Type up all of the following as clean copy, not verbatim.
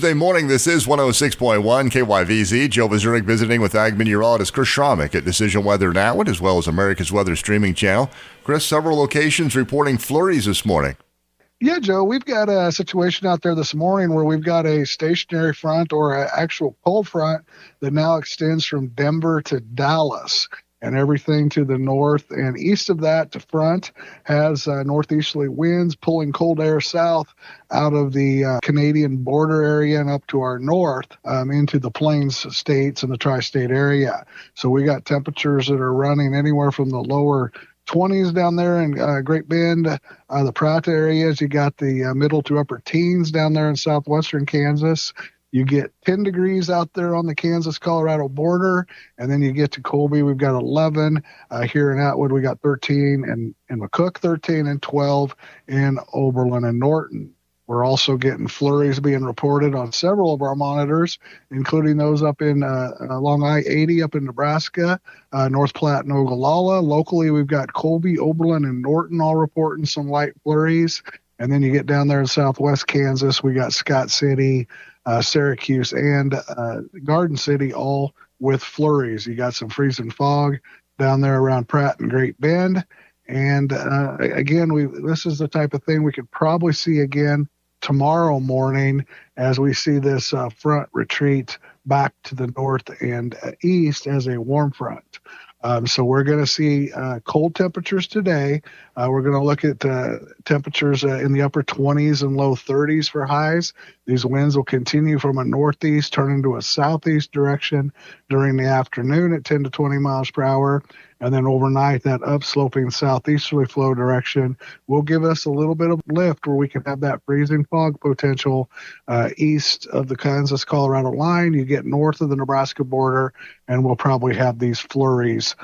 Thursday morning, this is 106.1 KYVZ. Joe Vazurek visiting with Ag meteorologist Chris Sramek at Decision Weather Now, as well as America's Weather streaming channel. Chris, several locations reporting flurries this morning. Yeah, Joe, we've got a situation out there this morning where we've got a stationary front or an actual cold front that now extends from Denver to Dallas. And everything to the north and east of that to front has northeasterly winds pulling cold air south out of the Canadian border area and up to our north into the Plains states and the tri-state area. So we got temperatures that are running anywhere from the lower 20s down there in Great Bend, the Pratt areas. You got the middle to upper teens down there in southwestern Kansas. You get 10 degrees out there on the Kansas-Colorado border, and then you get to Colby, we've got 11. Here in Atwood, we got 13, and in McCook, 13, and 12 in Oberlin and Norton. We're also getting flurries being reported on several of our monitors, including those up in along I-80 up in Nebraska, North Platte and Ogallala. Locally, we've got Colby, Oberlin, and Norton all reporting some light flurries. And then you get down there in southwest Kansas, we got Scott City, Syracuse, and Garden City, all with flurries. You got some freezing fog down there around Pratt and Great Bend. And again, this is the type of thing we could probably see again tomorrow morning as we see this front retreat back to the north and east as a warm front. So we're going to see cold temperatures today. We're going to look at temperatures in the upper 20s and low 30s for highs. These winds will continue from a northeast, turn into a southeast direction during the afternoon at 10 to 20 miles per hour. And then overnight, that upsloping southeasterly flow direction will give us a little bit of lift where we can have that freezing fog potential east of the Kansas-Colorado line. You get north of the Nebraska border, and we'll probably have these flurries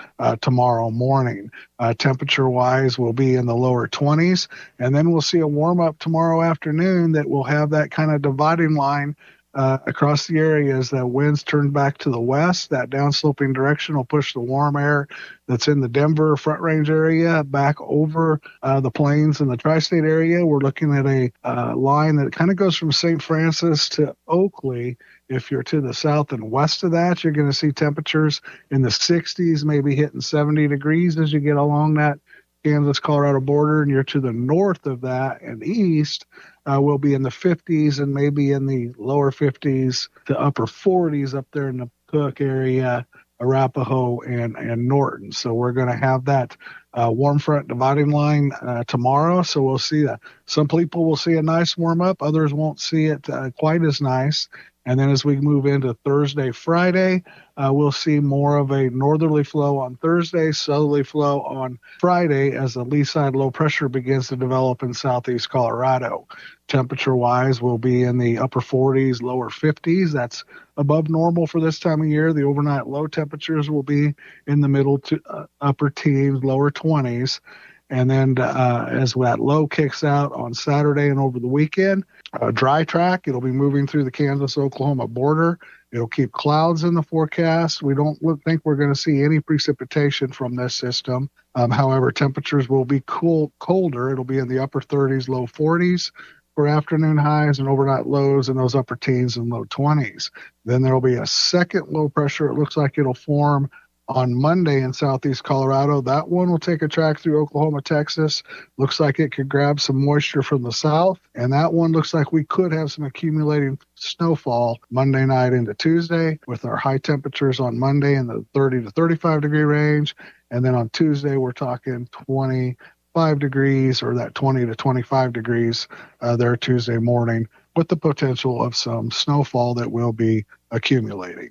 tomorrow morning. Temperature-wise, we'll be in the lower 20s, and then we'll see a warm-up tomorrow afternoon that will have that kind of dividing line across the area as the winds turn back to the west. That downsloping direction will push the warm air that's in the Denver Front Range area back over the plains and the tri-state area. We're looking at a line that kind of goes from St. Francis to Oakley. If you're to the south and west of that, you're going to see temperatures in the 60s, maybe hitting 70 degrees as you get along that Kansas-Colorado border, and you're to the north of that and east, will be in the 50s and maybe in the lower 50s to upper 40s up there in the Cook area, Arapahoe, and Norton. So we're going to have that warm front dividing line tomorrow. So we'll see that. Some people will see a nice warm up. Others won't see it quite as nice. And then as we move into Thursday, Friday, we'll see more of a northerly flow on Thursday, southerly flow on Friday as the lee side low pressure begins to develop in southeast Colorado. Temperature-wise, we'll be in the upper 40s, lower 50s. That's above normal for this time of year. The overnight low temperatures will be in the middle to upper teens, lower 20s. And then as that low kicks out on Saturday and over the weekend, dry track, it'll be moving through the Kansas-Oklahoma border. It'll keep clouds in the forecast. We don't think we're going to see any precipitation from this system. However, temperatures will be colder. It'll be in the upper 30s, low 40s for afternoon highs and overnight lows in those upper teens and low 20s. Then there'll be a second low pressure. It looks like it'll form on Monday in southeast Colorado. That one will take a track through Oklahoma, Texas. Looks like it could grab some moisture from the south. And that one looks like we could have some accumulating snowfall Monday night into Tuesday with our high temperatures on Monday in the 30 to 35 degree range. And then on Tuesday, we're talking 25 degrees or that 20 to 25 degrees there Tuesday morning with the potential of some snowfall that will be accumulating.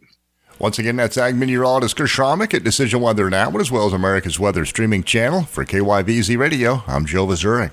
Once again, that's Ag meteorologist Chris Sramek at Decision Weather Now, as well as America's Weather streaming channel. For KYVZ Radio, I'm Joe Vazurek.